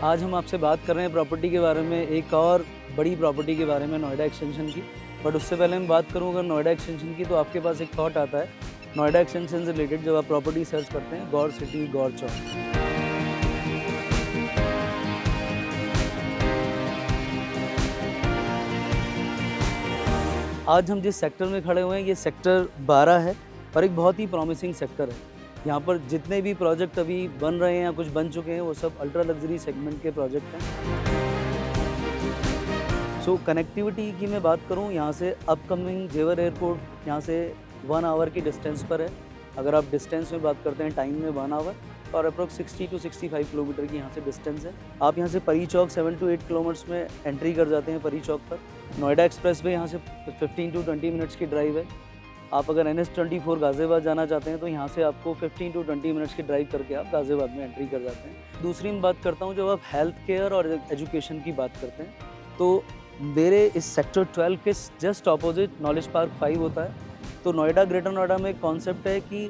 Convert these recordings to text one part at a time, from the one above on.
आज हम आपसे बात कर रहे हैं प्रॉपर्टी के बारे में, एक और बड़ी प्रॉपर्टी के बारे में, नोएडा एक्सटेंशन की। बट उससे पहले मैं बात करूँ अगर नोएडा एक्सटेंशन की, तो आपके पास एक थॉट आता है नोएडा एक्सटेंशन से रिलेटेड। जब आप प्रॉपर्टी सर्च करते हैं, गौर सिटी, गौर चौक। आज हम जिस सेक्टर में खड़े हुए हैं, ये सेक्टर 12 है और एक बहुत ही प्रॉमिसिंग सेक्टर है। यहाँ पर जितने भी प्रोजेक्ट अभी बन रहे हैं या कुछ बन चुके हैं, वो सब अल्ट्रा लग्जरी सेगमेंट के प्रोजेक्ट हैं। सो कनेक्टिविटी की मैं बात करूँ, यहाँ से अपकमिंग जेवर एयरपोर्ट यहाँ से 1 आवर की डिस्टेंस पर है। अगर आप डिस्टेंस में बात करते हैं, टाइम में 1 आवर, और अप्रोक्स 60 to 65 किलोमीटर की यहाँ से डिस्टेंस है। आप यहाँ से परी चौक 7 to 8 किलोमीटर्स में एंट्री कर जाते हैं परी चौक पर। नोएडा एक्सप्रेस वे यहाँ से 15 to 20 मिनट्स की ड्राइव है। आप अगर NH24 गाज़ियाबाद जाना चाहते हैं, तो यहाँ से आपको 15 to 20 मिनट्स की ड्राइव करके आप गाज़ियाबाद में एंट्री कर जाते हैं। दूसरी मैं बात करता हूँ, जब आप हेल्थ केयर और एजुकेशन की बात करते हैं, तो मेरे इस सेक्टर 12 के जस्ट ऑपोजिट नॉलेज पार्क 5 होता है। तो नोएडा, ग्रेटर नोएडा में एक कॉन्सेप्ट है कि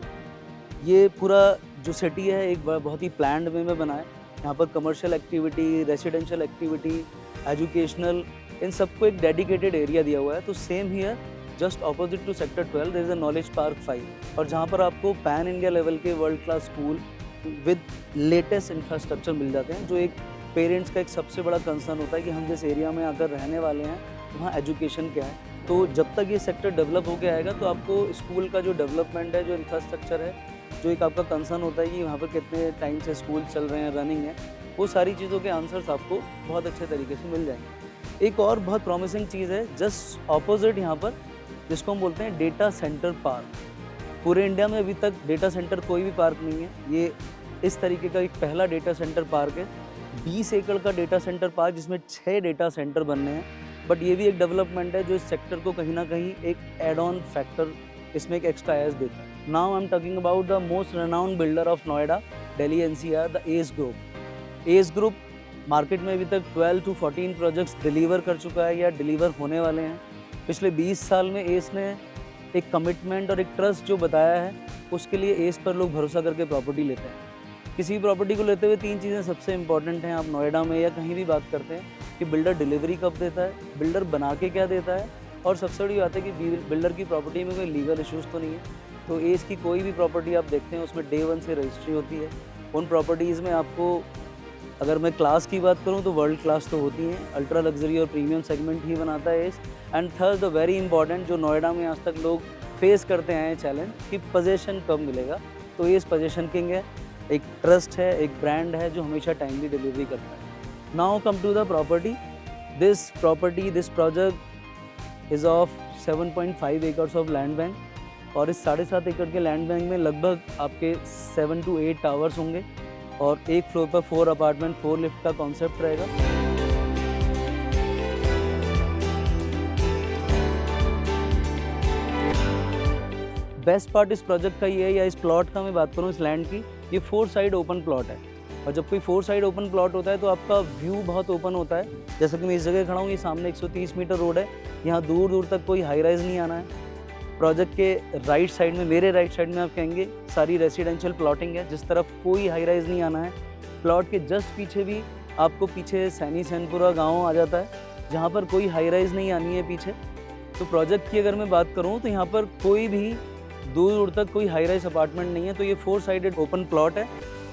ये पूरा जो सिटी है एक बहुत ही प्लान्ड वे में बना है। यहाँ पर commercial activity, residential activity, educational, इन सबको एक डेडिकेटेड एरिया दिया हुआ है। तो same here, just opposite to sector 12 there is a knowledge park 5, और जहाँ पर आपको पैन इंडिया लेवल के world class school with latest infrastructure मिल जाते हैं। जो एक पेरेंट्स का एक सबसे बड़ा कंसर्न होता है कि हम जिस एरिया में आकर रहने वाले हैं, वहाँ एजुकेशन क्या है। तो जब तक ये सेक्टर डेवलप होकर आएगा, तो आपको स्कूल का जो डेवलपमेंट है, जो इंफ्रास्ट्रक्चर है, जो एक आपका कंसर्न होता है कि वहाँ पर कितने टाइम से स्कूल चल रहे हैं, रनिंग है, वो सारी चीज़ों के आंसर्स आपको बहुत अच्छे तरीके से मिल जाएंगे। एक और बहुत प्रॉमिसिंग चीज़ है जस्ट ऑपोजिट यहाँ पर, जिसको हम बोलते हैं डेटा सेंटर पार्क। पूरे इंडिया में अभी तक डेटा सेंटर कोई भी पार्क नहीं है। ये इस तरीके का एक पहला डेटा सेंटर पार्क है। 20 एकड़ का डेटा सेंटर पार्क, जिसमें 6 डेटा सेंटर बनने हैं। बट ये भी एक डेवलपमेंट है जो इस सेक्टर को कहीं ना कहीं एक एड ऑन फैक्टर, इसमें एक एक्स्ट्रा एज देता है। Now I am talking about the most renowned builder of Noida, Delhi NCR, the S group. S group market में अभी तक 12 to 14 प्रोजेक्ट्स डिलीवर कर चुका है या डिलीवर होने वाले हैं। पिछले 20 साल में एस ने एक कमिटमेंट और एक ट्रस्ट जो बताया है, उसके लिए एस पर लोग भरोसा करके प्रॉपर्टी लेते हैं। किसी भी प्रॉपर्टी को लेते हुए 3 चीज़ें सबसे इंपॉर्टेंट हैं। आप नोएडा में या कहीं भी बात करते हैं कि बिल्डर डिलीवरी कब देता है, बिल्डर बना के क्या देता है, और सबसे बड़ी बात है कि बिल्डर की प्रॉपर्टी में कोई लीगल इश्यूज़ तो नहीं है। तो एस की कोई भी प्रॉपर्टी आप देखते हैं, उसमें Day 1 से रजिस्ट्री होती है। उन प्रॉपर्टीज़ में आपको, अगर मैं क्लास की बात करूं, तो वर्ल्ड क्लास तो होती हैं, अल्ट्रा लग्जरी और प्रीमियम सेगमेंट ही बनाता है S. And third, the very important, जो नोएडा में आज तक लोग फेस करते हैं चैलेंज, कि पोजेसन कब मिलेगा। तो एस पोजेसन किंग है, एक ट्रस्ट है, एक ब्रांड है जो हमेशा टाइमली डिलीवरी करता है। Now come to the property. This project is of 7.5 acres of land bank, और इस 7.5 एकड़ के लैंड बैंक में लगभग आपके 7 to 8 टावर्स होंगे, और एक फ्लोर पर 4 अपार्टमेंट, 4 लिफ्ट का कॉन्सेप्ट रहेगा। बेस्ट पार्ट इस प्रोजेक्ट का ये है, या इस प्लॉट का मैं बात करूँ, इस लैंड की, ये 4 साइड ओपन प्लॉट है। और जब कोई 4 साइड ओपन प्लॉट होता है, तो आपका व्यू बहुत ओपन होता है। जैसे कि मैं इस जगह खड़ा हूँ, ये सामने 130 मीटर रोड है, यहाँ दूर दूर तक कोई हाई राइज नहीं आना है। प्रोजेक्ट के राइट साइड में, मेरे राइट साइड में आप कहेंगे, सारी रेसिडेंशियल प्लॉटिंग है, जिस तरफ कोई हाई राइज नहीं आना है। प्लॉट के जस्ट पीछे भी आपको, पीछे सैनीपुरा गांव आ जाता है, जहां पर कोई हाई राइज नहीं आनी है पीछे। तो प्रोजेक्ट की अगर मैं बात करूं, तो यहाँ पर कोई भी दूर दूर तक कोई हाई राइज अपार्टमेंट नहीं है। तो ये 4 साइडेड ओपन प्लॉट है,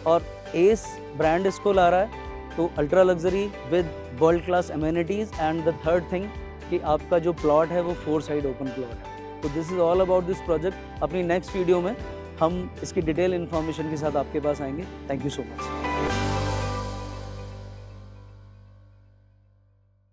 और एस ब्रांड इसको ला रहा है। तो ultra luxury with world class amenities, and the third thing कि आपका जो प्लॉट है वो 4 साइड ओपन प्लॉट है। तो this is all about this project. अपनी नेक्स्ट वीडियो में हम इसकी डिटेल इन्फॉर्मेशन के साथ आपके पास आएंगे। Thank you so much.